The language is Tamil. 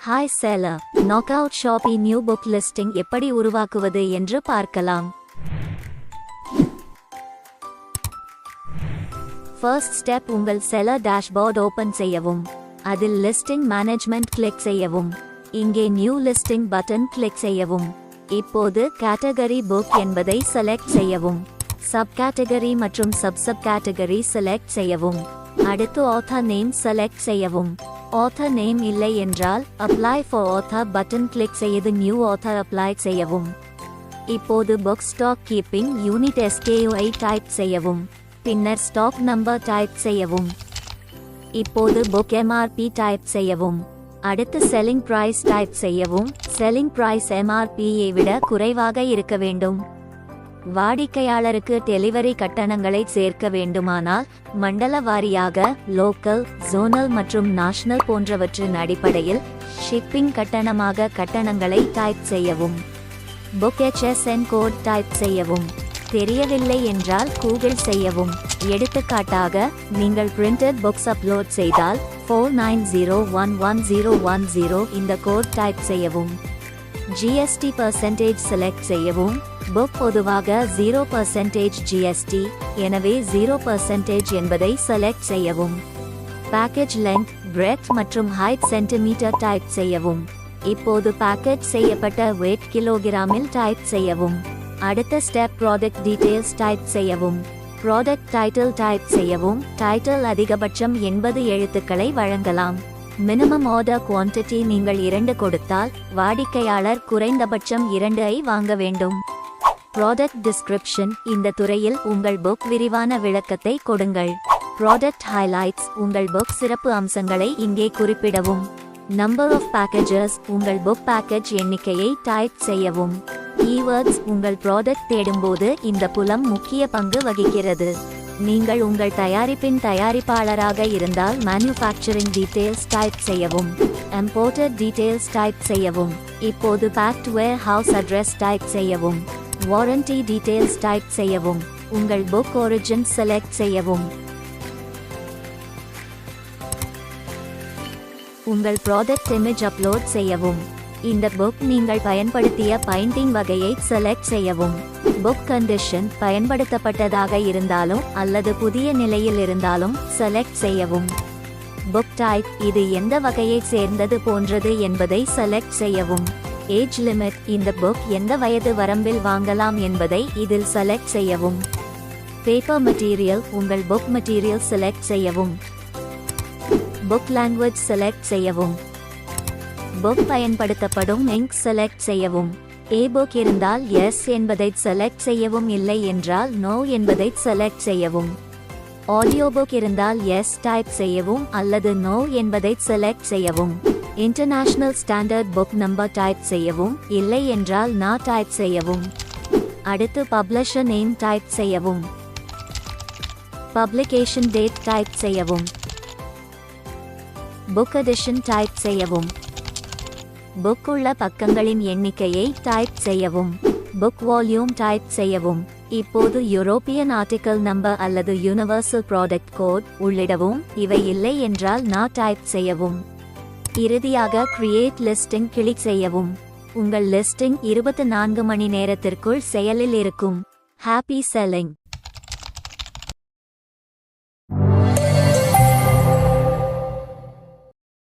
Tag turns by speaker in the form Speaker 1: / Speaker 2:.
Speaker 1: Hi seller, Knockout Shoppy new book listing எப்படி உருவாக்குவது என்று பார்க்கலாம். ஃபர்ஸ்ட் ஸ்டெப், உங்கள் செல்லர் டேஷ்போர்ட் ஓபன் செய்யவும். அதில் லிஸ்டிங் மேனேஜ்மெண்ட் கிளிக் செய்யவும். இங்கே நியூ லிஸ்டிங் பட்டன் கிளிக் செய்யவும். இப்போது கேட்டகரி புக் என்பதை செலக்ட் செய்யவும். சப் கேட்டகரி மற்றும் சப் கேட்டகரி செலக்ட் செய்யவும். அடுத்து ஆத்தர் நேம் செலக்ட் செய்யவும். ஆத்தர் நேம் இல்லை என்றால் apply for author button click செய்து நியூ ஆத்தர் அப்ளை செய்யவும். இப்போது book stock keeping unit SKU type செய்யவும். பின்னர் ஸ்டாக் நம்பர் டைப் செய்யவும். இப்போது புக் MRP டைப் செய்யவும். அடுத்து செல்லிங் பிரைஸ் டைப் செய்யவும். செல்லிங் பிரைஸ் MRP-யை விட குறைவாக இருக்க வேண்டும். வாடிக்கையாளருக்கு டெலிவரி கட்டணங்களை சேர்க்க வேண்டுமானால் மண்டல வாரியாக லோக்கல், ஜோனல் மற்றும் நேஷனல் போன்றவற்றின் அடிப்படையில் ஷிப்பிங் கட்டணமாக கட்டணங்களை டைப் செய்யவும். புக் HSN கோட் டைப் செய்யவும். தெரியவில்லை என்றால் கூகுள் செய்யவும். எடுத்துக்காட்டாக, நீங்கள் பிரிண்டட் புக்ஸ் அப்லோட் செய்தால் 49011010 இந்த கோட் டைப் செய்யவும். GST % செலக்ட் செய்யவும். புக் பொதுவாக 0% GST, எனவே 0% என்பதை செலக்ட் செய்யவும். பேக்கேஜ் லெங்த், பிரெத் மற்றும் ஹைட் சென்டிமீட்டர் டைப் செய்யவும். இப்போது பேக்கேஜ் செய்யப்பட்ட weight கிலோகிராமில் டைப் செய்யவும். அடுத்த ஸ்டெப், ப்ராடக்ட் டீடைல்ஸ் டைப் செய்யவும். ப்ராடக்ட் டைட்டில் டைப் செய்யவும். டைட்டில் அதிகபட்சம் 80 எழுத்துக்களை வழங்கலாம். மினிமம் ஆர்டர் குவான்டிட்டி நீங்கள் 2 கொடுத்தால் வாடிக்கையாளர் குறைந்தபட்சம் 2 வாங்க வேண்டும். ப்ராடக்ட் டிஸ்கிரிப்ஷன், இந்த துறையில் உங்கள் புக் விரிவான விளக்கத்தை கொடுங்கள். ப்ராடக்ட் ஹைலைட்ஸ், உங்கள் புக் சிறப்பு அம்சங்களை இங்கே குறிப்பிடவும். நம்பர் ஆஃப் பேக்கேஜஸ், உங்கள் புக் பேக்கேஜ் எண்ணிக்கையை டைப் செய்யவும். கீவேர்ட்ஸ், உங்கள் ப்ராடக்ட் தேடும்போது இந்த புலம் முக்கிய பங்கு வகிக்கிறது. நீங்கள் உங்கள் தயாரிப்பின் தயாரிப்பாளராக இருந்தால் மேனுஃபேக்சரிங் டீடைல்ஸ் டைப் செய்யவும். இம்போர்ட்டட் டீடைல்ஸ் டைப் செய்யவும். இப்போது பேக்ட் வேர் ஹவுஸ் அட்ரஸ் டைப் செய்யவும். வாரண்டி டீடைல்ஸ் டைப் செய்யவும். உங்கள் புக் ஒரிஜின் செலக்ட் செய்யவும். உங்கள் ப்ராடக்ட் இமேஜ் அப்லோட் செய்யவும். இந்த புக் நீங்கள் பயன்படுத்திய பைண்டிங் வகையை செலக்ட் செய்யவும். புக் கண்டிஷன், பயன்படுத்தப்பட்டதாக இருந்தாலும் அல்லது புதிய நிலையில் இருந்தாலும் செலக்ட் செய்யவும். புக் டைப், இது எந்த வகையை சேர்ந்தது போன்றது என்பதை செலக்ட் செய்யவும். ஏஜ் லிமிட், இந்த புக் எந்த வயது வரம்பில் வாங்கலாம் என்பதை இதில் செலக்ட் செய்யவும். பேப்பர் மெட்டீரியல், உங்கள் புக் மெட்டீரியல் செலக்ட் செய்யவும். புக் லாங்குவேஜ் செலக்ட் செய்யவும். புக் பயன்படுத்தப்படும் இங்க் செலக்ட் செய்யவும். புக் இருந்தால் எஸ் என்பதை செலக்ட் செய்யவும், இல்லை என்றால் நோ என்பதை செலக்ட் செய்யவும். ஆடியோ புக் இருந்தால் எஸ் டைப் செய்யவும் அல்லது நோ என்பதை செலக்ட் செய்யவும். International standard book number type செய்யவும், இல்லை என்றால் நா டைப் செய்யவும். அடுத்து பப்ளிஷர் நேம் டைப் செய்யவும். பப்ளிகேஷன் டேட் டைப் செய்யவும். புக் எடிஷன் டைப் செய்யவும். புக் உள்ள பக்கங்களின் எண்ணிக்கையை டைப் செய்யவும். புக் வால்யூம் டைப் செய்யவும். இப்போது யூரோப்பியன் ஆர்டிகல் நம்பர் அல்லது யூனிவர்சல் ப்ராடக்ட் கோட் உள்ளிடவும், இவை இல்லை என்றால் நா டைப் செய்யவும். இறுதியாக கிரியேட் லிஸ்டிங் கிளிக் செய்யவும். உங்கள் லிஸ்டிங் 24 மணி நேரத்திற்குள் செயலில் இருக்கும். Happy selling!